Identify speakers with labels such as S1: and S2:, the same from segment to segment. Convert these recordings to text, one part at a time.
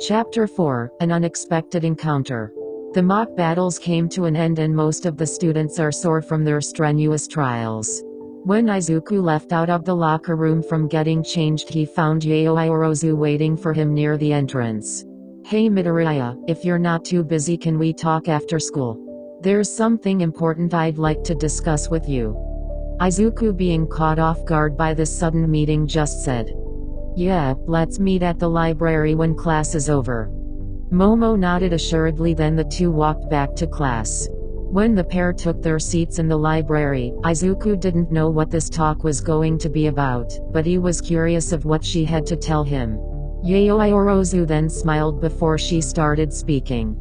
S1: Chapter 4: An Unexpected Encounter. The mock battles came to an end and most of the students are sore from their strenuous trials. When Izuku left out of the locker room from getting changed, he found Yayoi Orozu waiting for him near the entrance. "Hey Midoriya, if you're not too busy, can we talk after school? There's something important I'd like to discuss with you." Izuku, being caught off guard by this sudden meeting, just said, "Yeah, let's meet at the library when class is over." Momo nodded assuredly, then the two walked back to class. When the pair took their seats in the library, Izuku didn't know what this talk was going to be about, but he was curious of what she had to tell him. Yayoi Orozu then smiled before she started speaking.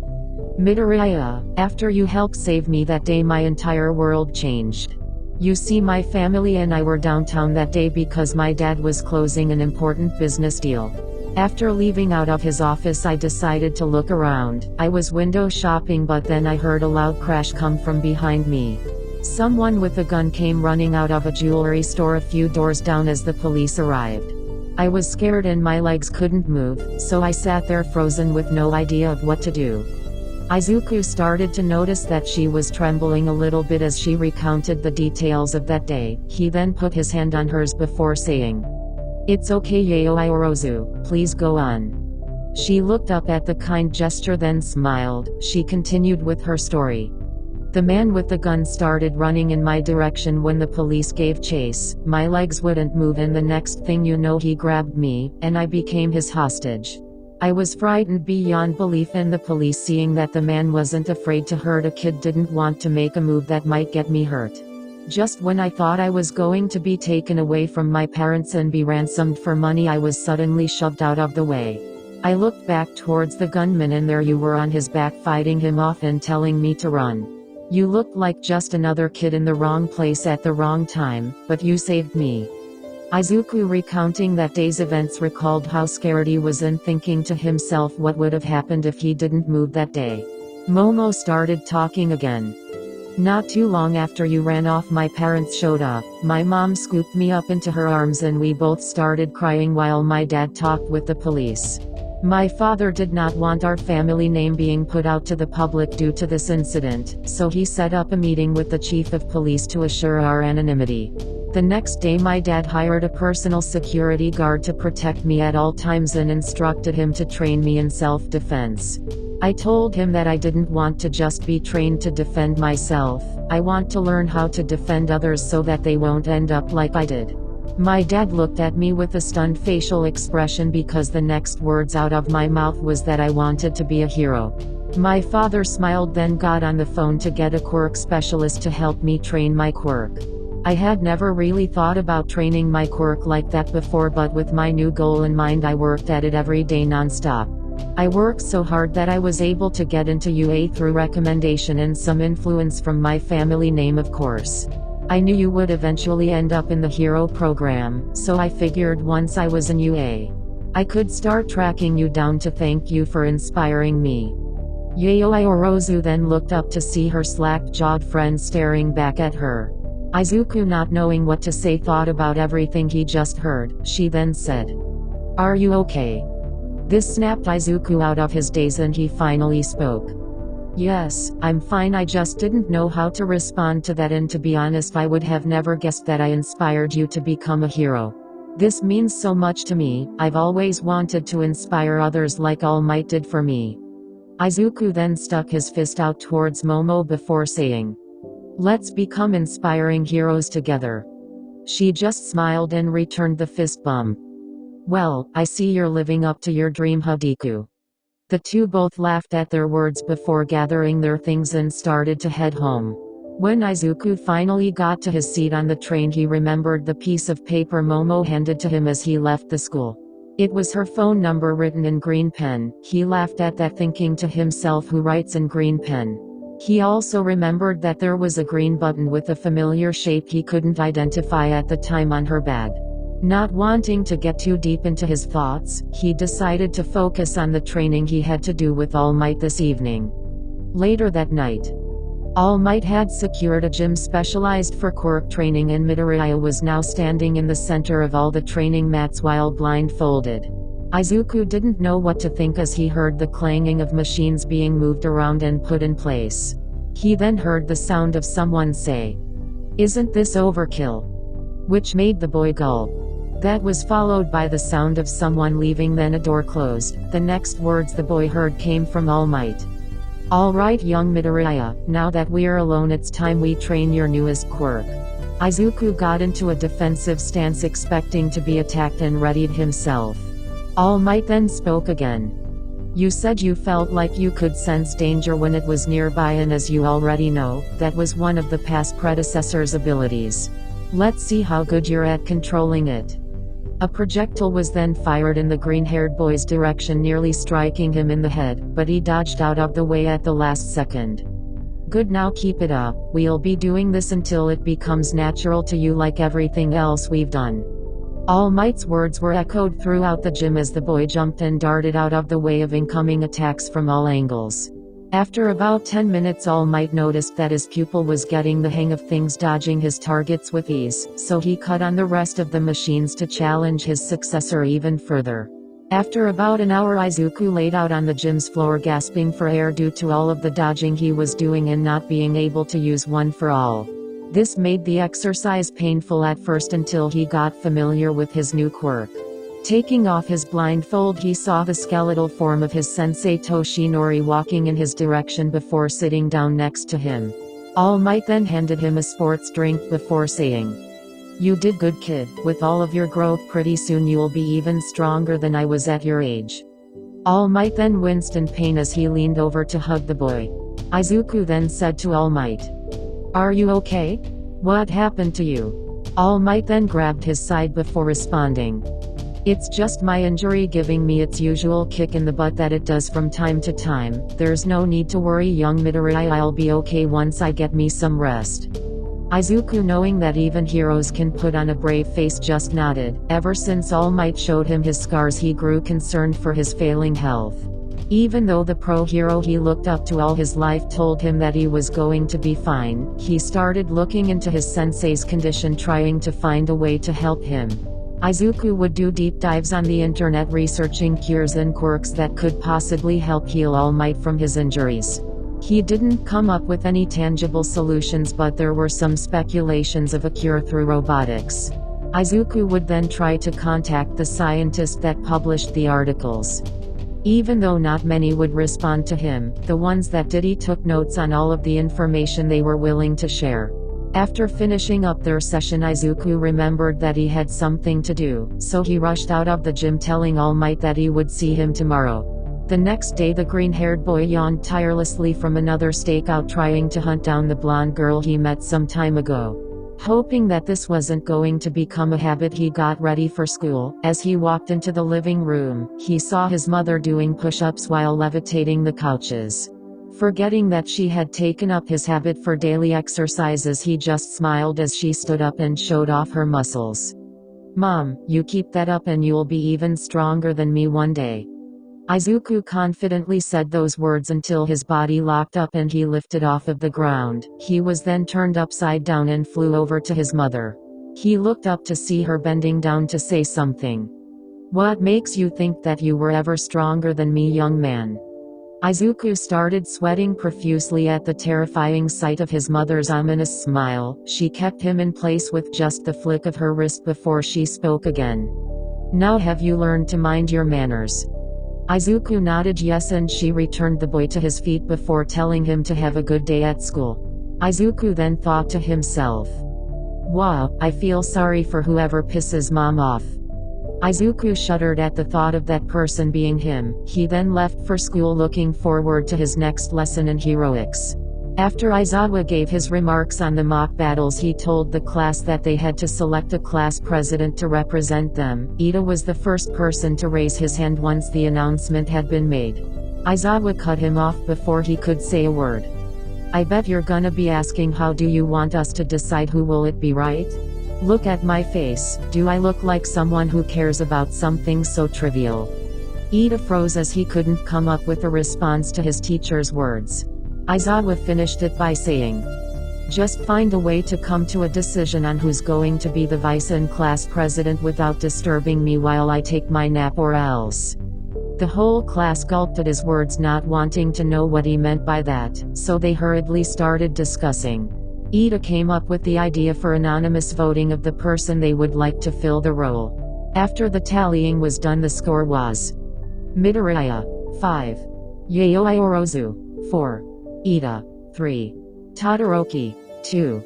S1: "Midoriya, after you helped save me that day, my entire world changed. You see, my family and I were downtown that day because my dad was closing an important business deal. After leaving out of his office, I decided to look around. I was window shopping, but then I heard a loud crash come from behind me. Someone with a gun came running out of a jewelry store a few doors down as the police arrived. I was scared and my legs couldn't move, so I sat there frozen with no idea of what to do." Izuku started to notice that she was trembling a little bit as she recounted the details of that day. He then put his hand on hers before saying, "It's okay Yayoi Orozu, please go on." She looked up at the kind gesture, then smiled. She continued with her story. "The man with the gun started running in my direction when the police gave chase. My legs wouldn't move and the next thing you know, he grabbed me, and I became his hostage. I was frightened beyond belief, and the police, seeing that the man wasn't afraid to hurt a kid, didn't want to make a move that might get me hurt. Just when I thought I was going to be taken away from my parents and be ransomed for money, I was suddenly shoved out of the way. I looked back towards the gunman and there you were on his back, fighting him off and telling me to run. You looked like just another kid in the wrong place at the wrong time, but you saved me." Izuku, recounting that day's events, recalled how scared he was and thinking to himself what would have happened if he didn't move that day. Momo started talking again. "Not too long after you ran off, my parents showed up. My mom scooped me up into her arms and we both started crying while my dad talked with the police. My father did not want our family name being put out to the public due to this incident, so he set up a meeting with the chief of police to assure our anonymity. The next day my dad hired a personal security guard to protect me at all times and instructed him to train me in self-defense. I told him that I didn't want to just be trained to defend myself, I want to learn how to defend others so that they won't end up like I did." My dad looked at me with a stunned facial expression because the next words out of my mouth was that I wanted to be a hero. My father smiled, then got on the phone to get a quirk specialist to help me train my quirk. I had never really thought about training my quirk like that before, but with my new goal in mind, I worked at it every day non-stop. I worked so hard that I was able to get into UA through recommendation and some influence from my family name, of course. I knew you would eventually end up in the hero program, so I figured once I was in UA, I could start tracking you down to thank you for inspiring me." Yayoi Orozu then looked up to see her slack-jawed friend staring back at her. Izuku, not knowing what to say, thought about everything he just heard. She then said, "Are you okay?" This snapped Izuku out of his daze and he finally spoke. "Yes, I'm fine. I just didn't know how to respond to that, and to be honest, I would have never guessed that I inspired you to become a hero. This means so much to me. I've always wanted to inspire others like All Might did for me." Izuku then stuck his fist out towards Momo before saying, "Let's become inspiring heroes together." She just smiled and returned the fist bump. "Well, I see you're living up to your dream, Deku." The two both laughed at their words before gathering their things and started to head home. When Izuku finally got to his seat on the train, he remembered the piece of paper Momo handed to him as he left the school. It was her phone number written in green pen. He laughed at that, thinking to himself, who writes in green pen? He also remembered that there was a green button with a familiar shape he couldn't identify at the time on her bag. Not wanting to get too deep into his thoughts, he decided to focus on the training he had to do with All Might this evening. Later that night, All Might had secured a gym specialized for quirk training, and Midoriya was now standing in the center of all the training mats while blindfolded. Izuku didn't know what to think as he heard the clanging of machines being moved around and put in place. He then heard the sound of someone say, "Isn't this overkill?" which made the boy gulp. That was followed by the sound of someone leaving, then a door closed. The next words the boy heard came from All Might. "All right, young Midoriya, now that we're alone it's time we train your newest quirk." Izuku got into a defensive stance expecting to be attacked and readied himself. All Might then spoke again. "You said you felt like you could sense danger when it was nearby, and as you already know, that was one of the past predecessor's abilities. Let's see how good you're at controlling it." A projectile was then fired in the green-haired boy's direction, nearly striking him in the head, but he dodged out of the way at the last second. "Good, now keep it up. We'll be doing this until it becomes natural to you like everything else we've done." All Might's words were echoed throughout the gym as the boy jumped and darted out of the way of incoming attacks from all angles. After about 10 minutes, All Might noticed that his pupil was getting the hang of things, dodging his targets with ease, so he cut on the rest of the machines to challenge his successor even further. After about an hour, Izuku laid out on the gym's floor gasping for air due to all of the dodging he was doing and not being able to use one for all. This made the exercise painful at first until he got familiar with his new quirk. Taking off his blindfold, he saw the skeletal form of his sensei Toshinori walking in his direction before sitting down next to him. All Might then handed him a sports drink before saying, "You did good, kid. With all of your growth, pretty soon you'll be even stronger than I was at your age." All Might then winced in pain as he leaned over to hug the boy. Izuku then said to All Might, "Are you okay? What happened to you?" All Might then grabbed his side before responding, "It's just my injury giving me its usual kick in the butt that it does from time to time. There's no need to worry, young Midoriya. I'll be okay once I get me some rest." Izuku, knowing that even heroes can put on a brave face, just nodded. Ever since All Might showed him his scars, he grew concerned for his failing health. Even though the pro hero he looked up to all his life told him that he was going to be fine, he started looking into his sensei's condition, trying to find a way to help him. Izuku would do deep dives on the internet researching cures and quirks that could possibly help heal All Might from his injuries. He didn't come up with any tangible solutions, but there were some speculations of a cure through robotics. Izuku would then try to contact the scientist that published the articles. Even though not many would respond to him, the ones that did, he took notes on all of the information they were willing to share. After finishing up their session, Izuku remembered that he had something to do, so he rushed out of the gym, telling All Might that he would see him tomorrow. The next day, the green-haired boy yawned tirelessly from another stakeout, trying to hunt down the blonde girl he met some time ago. Hoping that this wasn't going to become a habit, he got ready for school. As he walked into the living room, he saw his mother doing push-ups while levitating the couches. Forgetting that she had taken up his habit for daily exercises, he just smiled as she stood up and showed off her muscles. "Mom, you keep that up and you'll be even stronger than me one day." Izuku confidently said those words until his body locked up and he lifted off of the ground. He was then turned upside down and flew over to his mother. He looked up to see her bending down to say something. "What makes you think that you were ever stronger than me, young man?" Izuku started sweating profusely at the terrifying sight of his mother's ominous smile. She kept him in place with just the flick of her wrist before she spoke again. "Now have you learned to mind your manners?" Izuku nodded yes, and she returned the boy to his feet before telling him to have a good day at school. Izuku then thought to himself, "Wow, I feel sorry for whoever pisses mom off." Izuku shuddered at the thought of that person being him. He then left for school, looking forward to his next lesson in heroics. After Aizawa gave his remarks on the mock battles, he told the class that they had to select a class president to represent them. Ida was the first person to raise his hand once the announcement had been made. Aizawa cut him off before he could say a word. "I bet you're gonna be asking, how do you want us to decide who will it be, right? Look at my face. Do I look like someone who cares about something so trivial?" Ida froze as he couldn't come up with a response to his teacher's words. Aizawa finished it by saying, Just find a way to come to a decision on who's going to be the vice and class president without disturbing me while I take my nap, or else." The whole class gulped at his words, not wanting to know what he meant by that, so they hurriedly started discussing. Ida came up with the idea for anonymous voting of the person they would like to fill the role. After the tallying was done, the score was: Midoriya 5, Yayoi Orozu 4, Ida 3, Todoroki 2.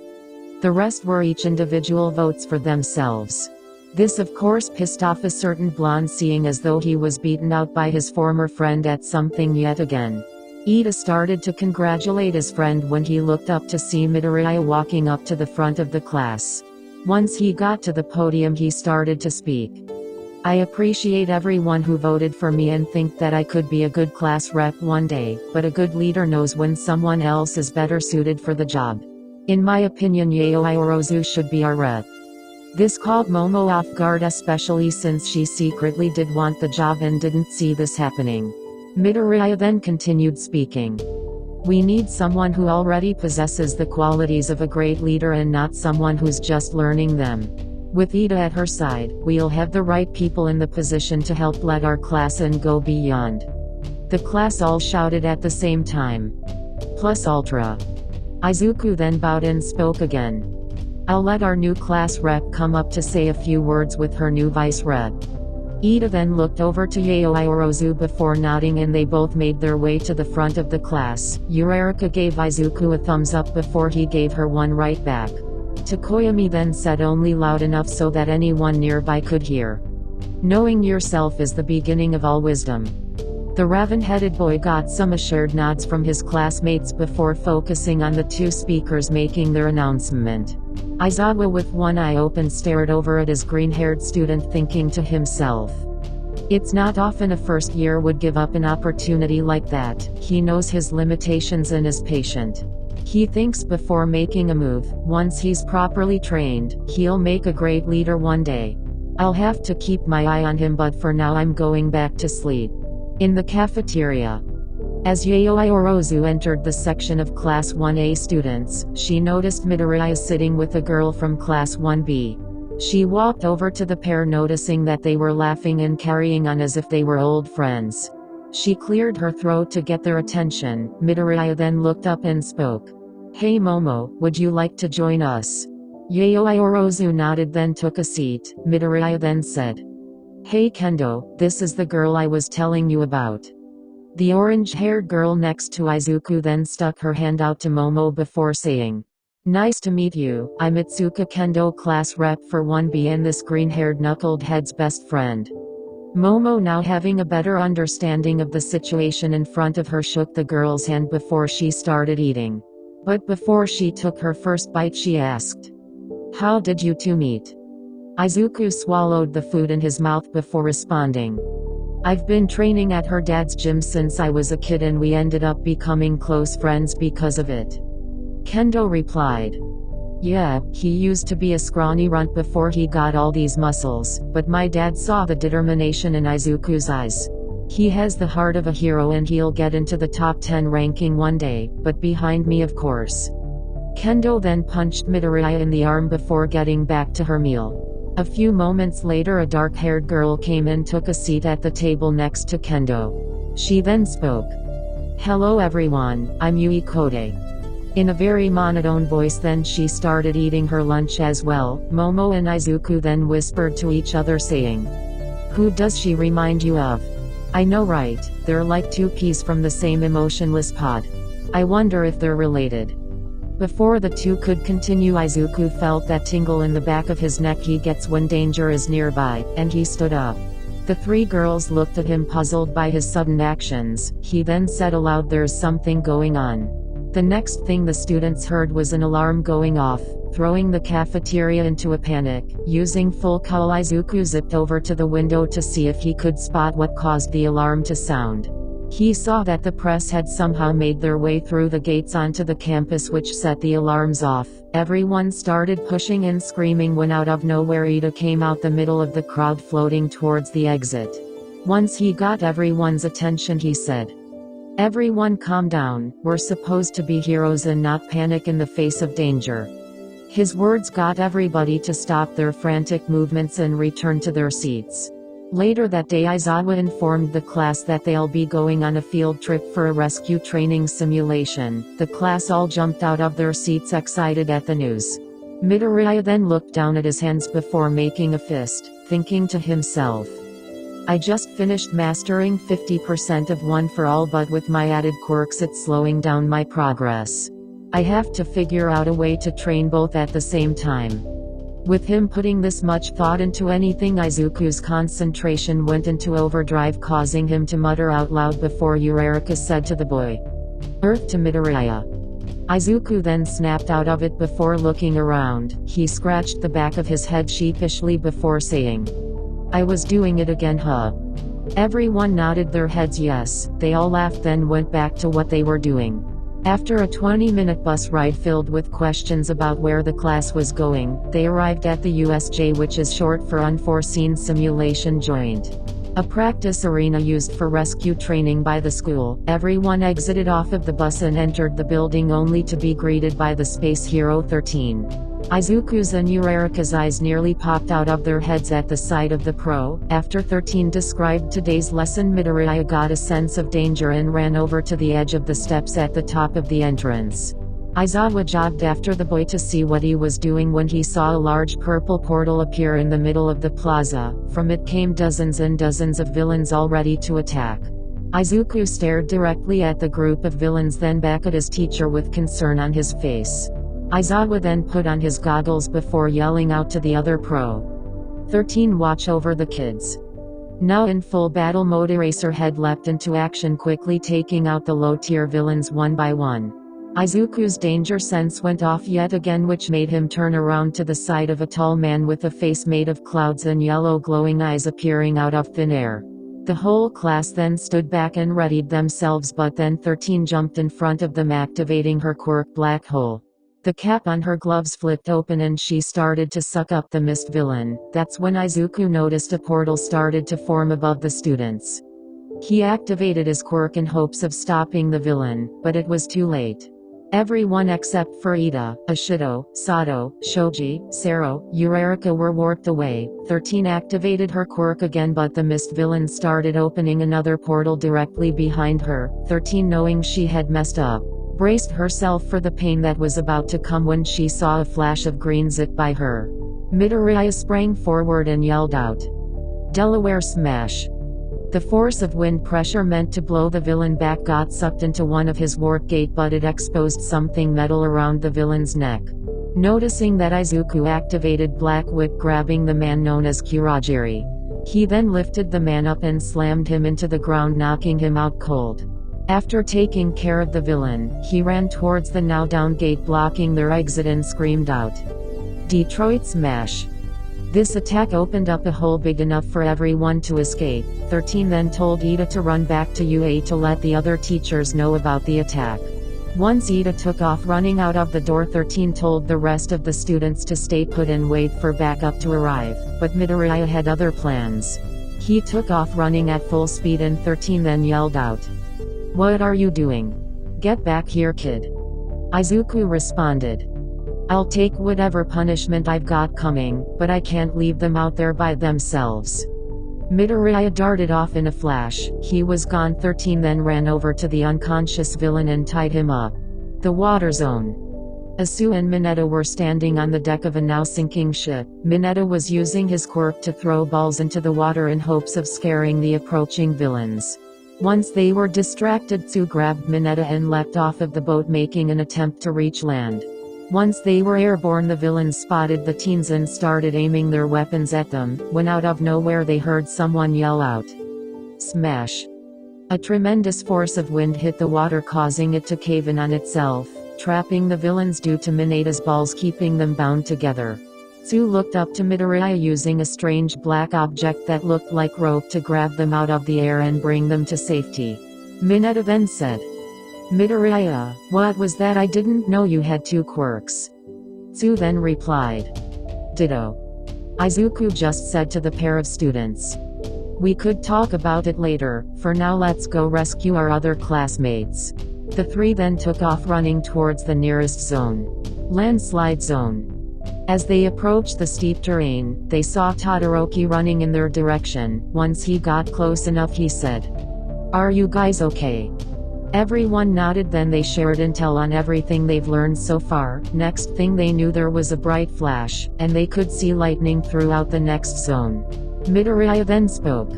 S1: The rest were each individual votes for themselves. This of course pissed off a certain blonde, seeing as though he was beaten out by his former friend at something yet again. Ida started to congratulate his friend when he looked up to see Midoriya walking up to the front of the class. Once he got to the podium, he started to speak. "I appreciate everyone who voted for me and think that I could be a good class rep one day, but a good leader knows when someone else is better suited for the job. In my opinion, Yayoi Orozu should be our rep." This caught Momo off guard, especially since she secretly did want the job and didn't see this happening. Midoriya then continued speaking. "We need someone who already possesses the qualities of a great leader and not someone who's just learning them. With Ida at her side, we'll have the right people in the position to help lead our class and go beyond." The class all shouted at the same time. Plus ultra. Izuku then bowed and spoke again. "I'll let our new class rep come up to say a few words with her new vice rep." Ida then looked over to Yayoi Orozu before nodding, and they both made their way to the front of the class. Uraraka gave Izuku a thumbs up before he gave her one right back. Tokoyami then said, only loud enough so that anyone nearby could hear, "Knowing yourself is the beginning of all wisdom." The raven-headed boy got some assured nods from his classmates before focusing on the two speakers making their announcement. Aizawa, with one eye open, stared over at his green-haired student, thinking to himself, "It's not often a first year would give up an opportunity like that." He knows his limitations and is patient. He thinks before making a move. Once he's properly trained, he'll make a great leader one day. "I'll have to keep my eye on him, but for now I'm going back to sleep." In the cafeteria, as Yayoi Orozu entered the section of Class 1A students, she noticed Midoriya sitting with a girl from Class 1B. She walked over to the pair, noticing that they were laughing and carrying on as if they were old friends. She cleared her throat to get their attention. Midoriya then looked up and spoke. "Hey Momo, would you like to join us?" Yayoi Orozu nodded, then took a seat. Midoriya then said, "Hey Kendo, this is the girl I was telling you about." The orange-haired girl next to Izuku then stuck her hand out to Momo before saying, "Nice to meet you, I'm Itsuka Kendo, class rep for 1B and this green-haired knucklehead's best friend." Momo, now having a better understanding of the situation in front of her, shook the girl's hand before she started eating. But before she took her first bite, she asked, "How did you two meet?" Izuku swallowed the food in his mouth before responding, "I've been training at her dad's gym since I was a kid and we ended up becoming close friends because of it." Kendo replied, "Yeah, he used to be a scrawny runt before he got all these muscles, but my dad saw the determination in Izuku's eyes. He has the heart of a hero and he'll get into the top 10 ranking one day, but behind me of course." Kendo then punched Midoriya in the arm before getting back to her meal. A few moments later, a dark-haired girl came and took a seat at the table next to Kendo. She then spoke. "Hello everyone, I'm Yui Kode." In a very monotone voice, then she started eating her lunch as well. Momo and Izuku then whispered to each other saying, "Who does she remind you of?" "I know, right? They're like two peas from the same emotionless pod. I wonder if they're related." Before the two could continue, Izuku felt that tingle in the back of his neck he gets when danger is nearby, and he stood up. The three girls looked at him, puzzled by his sudden actions. He then said aloud, "There's something going on." The next thing the students heard was an alarm going off, throwing the cafeteria into a panic. Using full call, Izuku zipped over to the window to see if he could spot what caused the alarm to sound. He saw that the press had somehow made their way through the gates onto the campus, which set the alarms off. Everyone started pushing and screaming when out of nowhere Ida came out the middle of the crowd, floating towards the exit. Once he got everyone's attention, he said, Everyone calm down, we're supposed to be heroes and not panic in the face of danger. His words got everybody to stop their frantic movements and return to their seats. Later that day, Aizawa informed the class that they'll be going on a field trip for a rescue training simulation. The class all jumped out of their seats excited at the news. Midoriya then looked down at his hands before making a fist, thinking to himself, I just finished mastering 50% of One for All, but with my added quirks it's slowing down my progress. I have to figure out a way to train both at the same time. With him putting this much thought into anything, Izuku's concentration went into overdrive, causing him to mutter out loud before Uraraka said to the boy, Earth to Midoriya. Izuku then snapped out of it before looking around. He scratched the back of his head sheepishly before saying, I was doing it again, huh? Everyone nodded their heads yes. They all laughed, then went back to what they were doing. After a 20-minute bus ride filled with questions about where the class was going, they arrived at the USJ, which is short for Unforeseen Simulation Joint, a practice arena used for rescue training by the school. Everyone exited off of the bus and entered the building only to be greeted by the Space Hero 13. Izuku's and Uraraka's eyes nearly popped out of their heads at the sight of the pro. After 13 described today's lesson, Midoriya got a sense of danger and ran over to the edge of the steps at the top of the entrance. Aizawa jogged after the boy to see what he was doing when he saw a large purple portal appear in the middle of the plaza. From it came dozens and dozens of villains all ready to attack. Izuku stared directly at the group of villains, then back at his teacher with concern on his face. Aizawa then put on his goggles before yelling out to the other pro, 13, watch over the kids. Now in full battle mode, Eraserhead leapt into action, quickly taking out the low-tier villains one by one. Izuku's danger sense went off yet again, which made him turn around to the side of a tall man with a face made of clouds and yellow glowing eyes appearing out of thin air. The whole class then stood back and readied themselves, but then 13 jumped in front of them, activating her quirk Black Hole. The cap on her gloves flipped open and she started to suck up the mist villain. That's when Izuku noticed a portal started to form above the students. He activated his quirk in hopes of stopping the villain, but it was too late. Everyone except for Ida, Ashido, Sato, Shoji, Sero, Uraraka were warped away. 13 activated her quirk again, but the mist villain started opening another portal directly behind her. 13, knowing she had messed up, braced herself for the pain that was about to come when she saw a flash of green zit by her. Midoriya sprang forward and yelled out, Delaware Smash! The force of wind pressure meant to blow the villain back got sucked into one of his warp gate, but it exposed something metal around the villain's neck. Noticing that, Izuku activated Black Whip, grabbing the man known as Kurajiri. He then lifted the man up and slammed him into the ground, knocking him out cold. After taking care of the villain, he ran towards the now down gate blocking their exit and screamed out, Detroit Smash! This attack opened up a hole big enough for everyone to escape. 13 then told Ida to run back to UA to let the other teachers know about the attack. Once Ida took off running out of the door, 13 told the rest of the students to stay put and wait for backup to arrive, but Midoriya had other plans. He took off running at full speed and 13 then yelled out, What are you doing? Get back here, kid. Izuku responded, I'll take whatever punishment I've got coming, but I can't leave them out there by themselves. Midoriya darted off in a flash. He was gone. 13 then ran over to the unconscious villain and tied him up. The water zone. Asu and Mineta were standing on the deck of a now sinking ship. Mineta was using his quirk to throw balls into the water in hopes of scaring the approaching villains. Once they were distracted, Tsu grabbed Mineta and leapt off of the boat, making an attempt to reach land. Once they were airborne, the villains spotted the teens and started aiming their weapons at them, when out of nowhere they heard someone yell out, Smash! A tremendous force of wind hit the water, causing it to cave in on itself, trapping the villains due to Mineta's balls keeping them bound together. Tsu looked up to Midoriya using a strange black object that looked like rope to grab them out of the air and bring them to safety. Mineta then said, Midoriya, what was that? I didn't know you had 2 quirks. Tsu then replied, Ditto. Izuku just said to the pair of students, We could talk about it later, for now let's go rescue our other classmates. The three then took off running towards the nearest zone. Landslide zone. As they approached the steep terrain, they saw Todoroki running in their direction. Once he got close enough he said, "Are you guys okay?" Everyone nodded, then they shared intel on everything they've learned so far. Next thing they knew there was a bright flash, and they could see lightning throughout the next zone. Midoriya then spoke.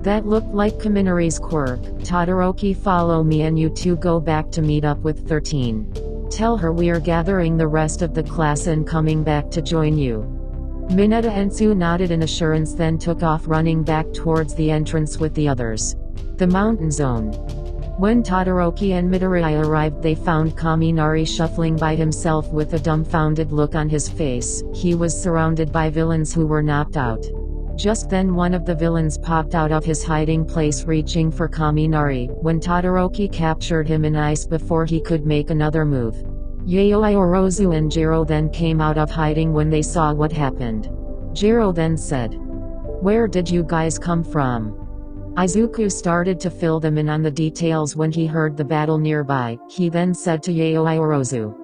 S1: "That looked like Kaminari's quirk. Todoroki, follow me and you two go back to meet up with 13. Tell her we are gathering the rest of the class and coming back to join you." Mineta and Tsu nodded in assurance, then took off running back towards the entrance with the others. The mountain zone. When Todoroki and Midoriya arrived they found Kaminari shuffling by himself with a dumbfounded look on his face. He was surrounded by villains who were knocked out. Just then one of the villains popped out of his hiding place reaching for Kaminari, when Todoroki captured him in ice before he could make another move. Yayoi Orozu and Jiro then came out of hiding when they saw what happened. Jiro then said, "Where did you guys come from?" Izuku started to fill them in on the details when he heard the battle nearby. He then said to Yayoi Orozu,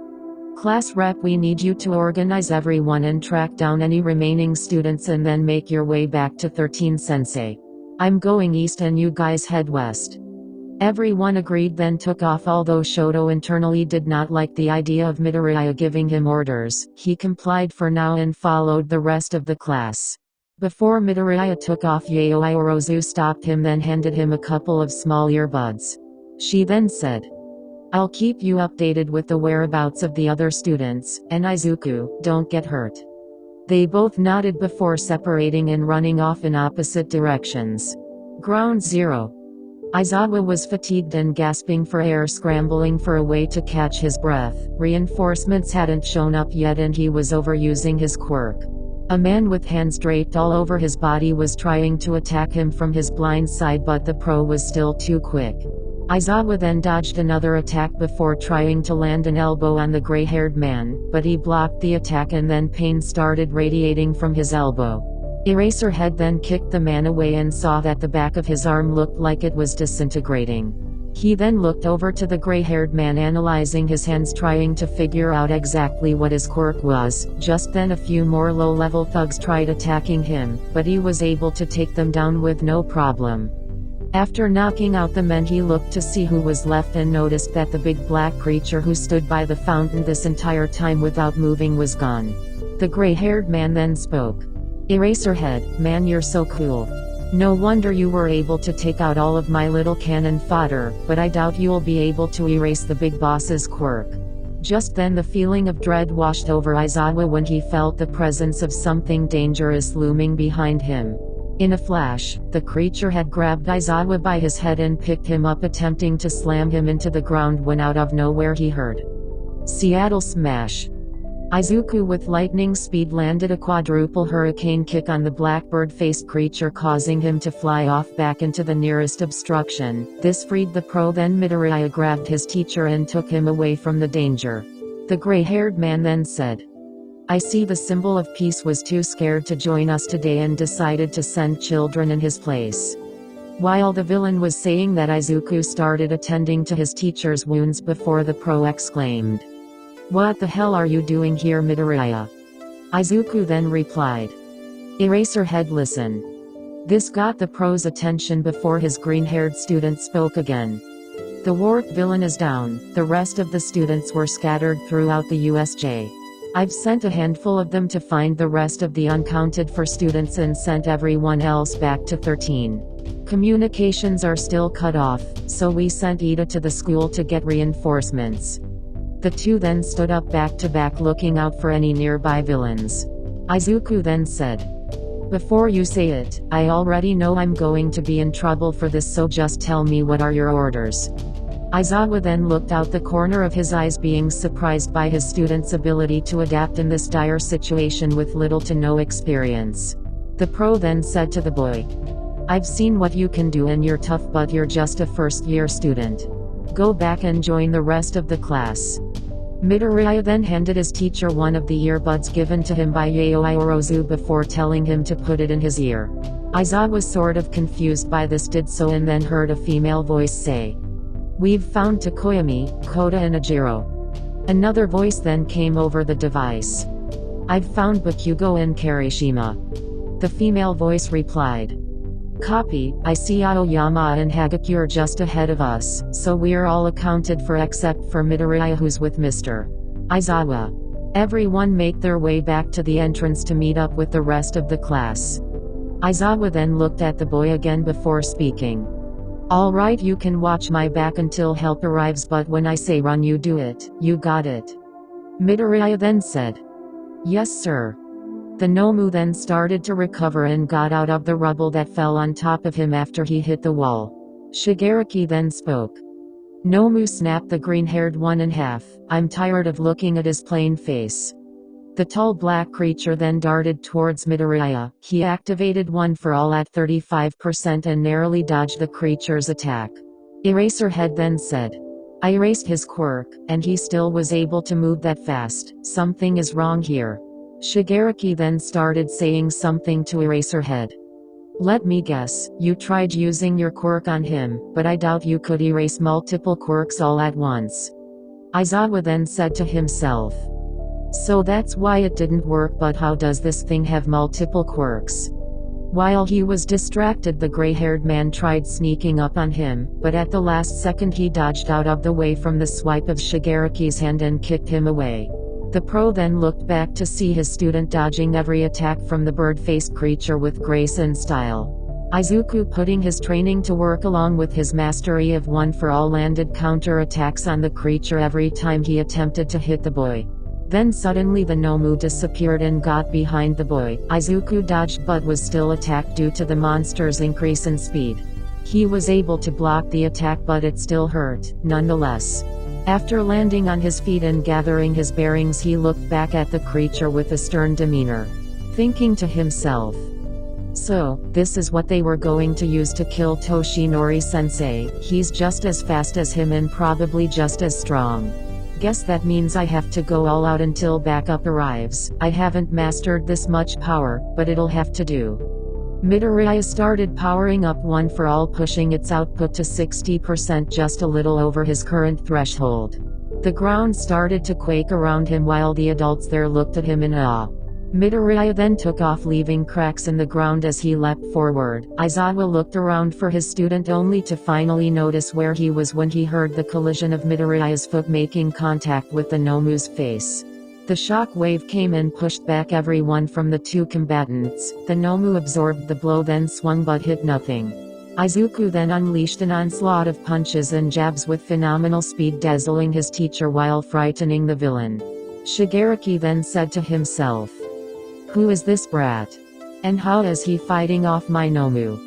S1: "Class rep, we need you to organize everyone and track down any remaining students and then make your way back to 13 Sensei. I'm going east and you guys head west." Everyone agreed then took off, although Shoto internally did not like the idea of Midoriya giving him orders. He complied for now and followed the rest of the class. Before Midoriya took off, Yayoi Orozu stopped him then handed him a couple of small earbuds. She then said, "I'll keep you updated with the whereabouts of the other students, and Izuku, don't get hurt." They both nodded before separating and running off in opposite directions. Ground Zero. Aizawa was fatigued and gasping for air, scrambling for a way to catch his breath. Reinforcements hadn't shown up yet and he was overusing his quirk. A man with hands draped all over his body was trying to attack him from his blind side, but the pro was still too quick. Aizawa then dodged another attack before trying to land an elbow on the gray-haired man, but he blocked the attack and then pain started radiating from his elbow. Eraserhead then kicked the man away and saw that the back of his arm looked like it was disintegrating. He then looked over to the gray-haired man, analyzing his hands, trying to figure out exactly what his quirk was. Just then a few more low-level thugs tried attacking him, but he was able to take them down with no problem. After knocking out the men, he looked to see who was left and noticed that the big black creature who stood by the fountain this entire time without moving was gone. The gray-haired man then spoke. "Eraserhead, man, you're so cool. No wonder you were able to take out all of my little cannon fodder, but I doubt you'll be able to erase the big boss's quirk." Just then the feeling of dread washed over Aizawa when he felt the presence of something dangerous looming behind him. In a flash, the creature had grabbed Aizawa by his head and picked him up, attempting to slam him into the ground when out of nowhere he heard Seattle Smash. Izuku with lightning speed landed a quadruple hurricane kick on the blackbird-faced creature, causing him to fly off back into the nearest obstruction. This freed the pro. Then Midoriya grabbed his teacher and took him away from the danger. The gray-haired man then said, "I see the symbol of peace was too scared to join us today and decided to send children in his place." While the villain was saying that, Izuku started attending to his teacher's wounds before the pro exclaimed, "What the hell are you doing here, Midoriya?" Izuku then replied, "Eraserhead, listen." This got the pro's attention before his green-haired student spoke again. "The warped villain is down. The rest of the students were scattered throughout the USJ. I've sent a handful of them to find the rest of the unaccounted for students and sent everyone else back to 13. Communications are still cut off, so we sent Ida to the school to get reinforcements." The two then stood up back to back, looking out for any nearby villains. Izuku then said, "Before you say it, I already know I'm going to be in trouble for this, so just tell me, what are your orders?" Aizawa then looked out the corner of his eyes, being surprised by his student's ability to adapt in this dire situation with little to no experience. The pro then said to the boy, "I've seen what you can do and you're tough, but you're just a first-year student. Go back and join the rest of the class." Midoriya then handed his teacher one of the earbuds given to him by Yayoi Orozu before telling him to put it in his ear. Aizawa, sort of confused by this, did so and then heard a female voice say, "We've found Takoyami, Kota and Ajiro." Another voice then came over the device. "I've found Bakugo and Karishima." The female voice replied, "Copy, I see Aoyama and Hagakure just ahead of us, so we're all accounted for except for Midoriya, who's with Mr. Aizawa. Everyone make their way back to the entrance to meet up with the rest of the class." Aizawa then looked at the boy again before speaking. "All right, you can watch my back until help arrives, but when I say run, you do it, you got it?" Midoriya then said. "Yes, sir." The Nomu then started to recover and got out of the rubble that fell on top of him after he hit the wall. Shigaraki then spoke. Nomu snapped the green-haired one in half. "I'm tired of looking at his plain face." The tall black creature then darted towards Midoriya. He activated One for All at 35% and narrowly dodged the creature's attack. Eraserhead then said, "I erased his quirk, and he still was able to move that fast. Something is wrong here." Shigaraki then started saying something to Eraserhead. "Let me guess, you tried using your quirk on him, but I doubt you could erase multiple quirks all at once." Aizawa then said to himself, "So that's why it didn't work, but how does this thing have multiple quirks?" While he was distracted, the gray-haired man tried sneaking up on him, but at the last second he dodged out of the way from the swipe of Shigaraki's hand and kicked him away. The pro then looked back to see his student dodging every attack from the bird-faced creature with grace and style. Izuku, putting his training to work along with his mastery of One for All, landed counter-attacks on the creature every time he attempted to hit the boy. Then suddenly the Nomu disappeared and got behind the boy. Izuku dodged but was still attacked due to the monster's increase in speed. He was able to block the attack, but it still hurt, nonetheless. After landing on his feet and gathering his bearings, he looked back at the creature with a stern demeanor, thinking to himself, "So, this is what they were going to use to kill Toshinori-sensei. He's just as fast as him and probably just as strong. Guess that means I have to go all out until backup arrives. I haven't mastered this much power, but it'll have to do." Midoriya started powering up One for All, pushing its output to 60%, just a little over his current threshold. The ground started to quake around him while the adults there looked at him in awe. Midoriya then took off, leaving cracks in the ground as he leapt forward. Aizawa looked around for his student only to finally notice where he was when he heard the collision of Midoriya's foot making contact with the Nomu's face. The shock wave came and pushed back everyone from the two combatants. The Nomu absorbed the blow, then swung but hit nothing. Izuku then unleashed an onslaught of punches and jabs with phenomenal speed, dazzling his teacher while frightening the villain. Shigaraki then said to himself, "Who is this brat? And how is he fighting off my Nomu?"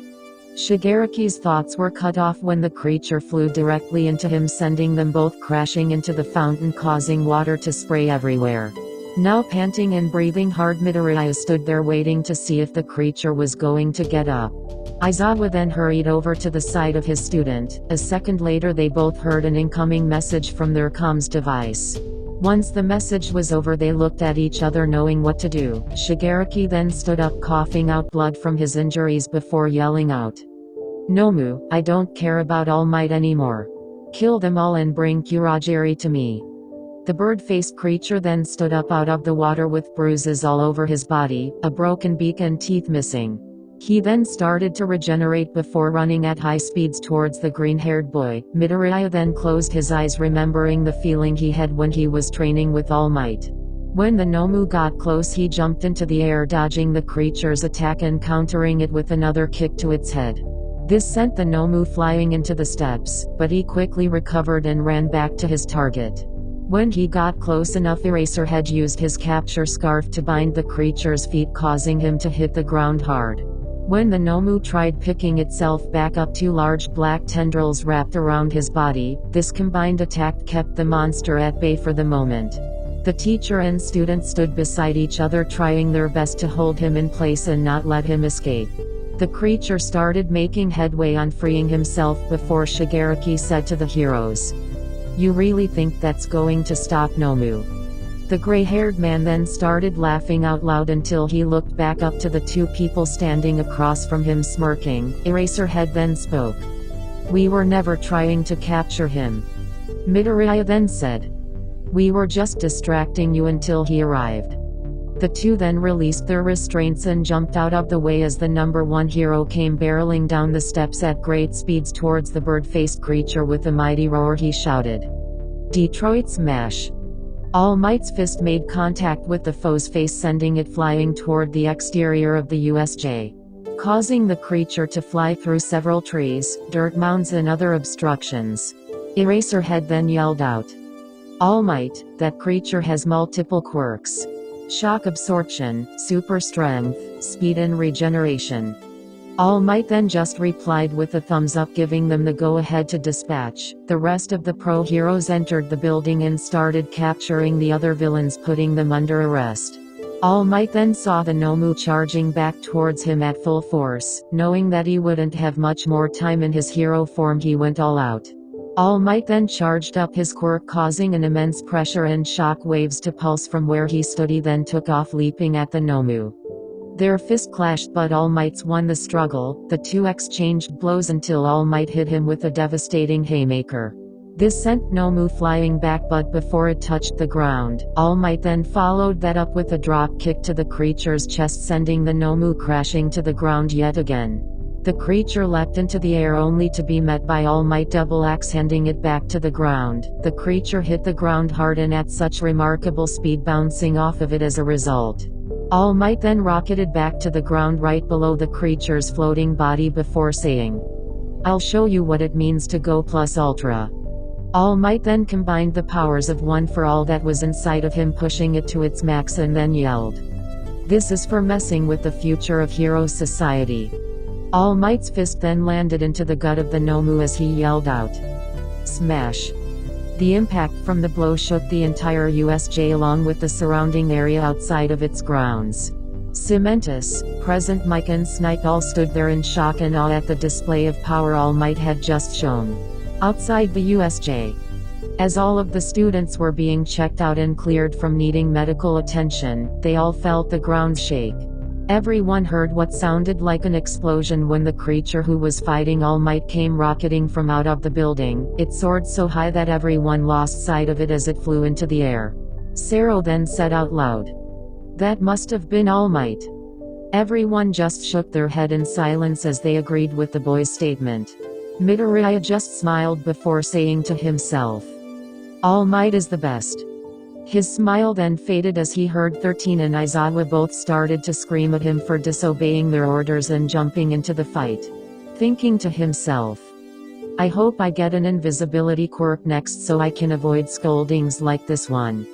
S1: Shigaraki's thoughts were cut off when the creature flew directly into him, sending them both crashing into the fountain, causing water to spray everywhere. Now panting and breathing hard, Midoriya stood there waiting to see if the creature was going to get up. Aizawa then hurried over to the side of his student. A second later they both heard an incoming message from their comms device. Once the message was over, they looked at each other, knowing what to do. Shigaraki then stood up, coughing out blood from his injuries before yelling out, "Nomu, I don't care about All Might anymore. Kill them all and bring Kurogiri to me." The bird-faced creature then stood up out of the water with bruises all over his body, a broken beak and teeth missing. He then started to regenerate before running at high speeds towards the green-haired boy. Midoriya then closed his eyes, remembering the feeling he had when he was training with All Might. When the Nomu got close, he jumped into the air, dodging the creature's attack and countering it with another kick to its head. This sent the Nomu flying into the steps, but he quickly recovered and ran back to his target. When he got close enough, Eraserhead used his capture scarf to bind the creature's feet, causing him to hit the ground hard. When the Nomu tried picking itself back up, two large black tendrils wrapped around his body. This combined attack kept the monster at bay for the moment. The teacher and student stood beside each other, trying their best to hold him in place and not let him escape. The creature started making headway on freeing himself before Shigaraki said to the heroes, "You really think that's going to stop Nomu?" The gray-haired man then started laughing out loud until he looked back up to the two people standing across from him smirking. Eraserhead then spoke. "We were never trying to capture him," Midoriya then said. "We were just distracting you until he arrived." The two then released their restraints and jumped out of the way as the number one hero came barreling down the steps at great speeds towards the bird-faced creature. With a mighty roar he shouted, "Detroit Smash!" All Might's fist made contact with the foe's face, sending it flying toward the exterior of the USJ, causing the creature to fly through several trees, dirt mounds and other obstructions. Eraserhead then yelled out, "All Might, that creature has multiple quirks. Shock absorption, super strength, speed and regeneration." All Might then just replied with a thumbs up, giving them the go-ahead to dispatch. The rest of the pro heroes entered the building and started capturing the other villains, putting them under arrest. All Might then saw the Nomu charging back towards him at full force. Knowing that he wouldn't have much more time in his hero form, he went all out. All Might then charged up his quirk, causing an immense pressure and shock waves to pulse from where he stood. He then took off, leaping at the Nomu. Their fist clashed, but All Might's won the struggle. The two exchanged blows until All Might hit him with a devastating haymaker. This sent Nomu flying back, but before it touched the ground, All Might then followed that up with a drop kick to the creature's chest, sending the Nomu crashing to the ground yet again. The creature leapt into the air only to be met by All Might double axe handing it back to the ground. The creature hit the ground hard and at such remarkable speed, bouncing off of it as a result. All Might then rocketed back to the ground right below the creature's floating body before saying, "I'll show you what it means to go plus ultra." All Might then combined the powers of One for All that was inside of him, pushing it to its max, and then yelled, "This is for messing with the future of Hero Society." All Might's fist then landed into the gut of the Nomu as he yelled out, "Smash!" The impact from the blow shook the entire USJ along with the surrounding area outside of its grounds. Cementus, Present Mike and Snipe all stood there in shock and awe at the display of power All Might had just shown. Outside the USJ, as all of the students were being checked out and cleared from needing medical attention, they all felt the ground shake. Everyone heard what sounded like an explosion when the creature who was fighting All Might came rocketing from out of the building. It soared so high that everyone lost sight of it as it flew into the air. Sero then said out loud, "That must have been All Might." Everyone just shook their head in silence as they agreed with the boy's statement. Midoriya just smiled before saying to himself, "All Might is the best." His smile then faded as he heard 13 and Aizawa both started to scream at him for disobeying their orders and jumping into the fight. Thinking to himself, "I hope I get an invisibility quirk next so I can avoid scoldings like this one."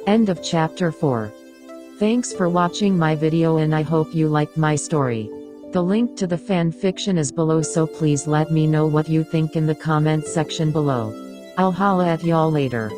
S1: End of chapter 4. Thanks for watching my video and I hope you liked my story. The link to the fan fiction is below, so please let me know what you think in the comments section below. I'll holla at y'all later.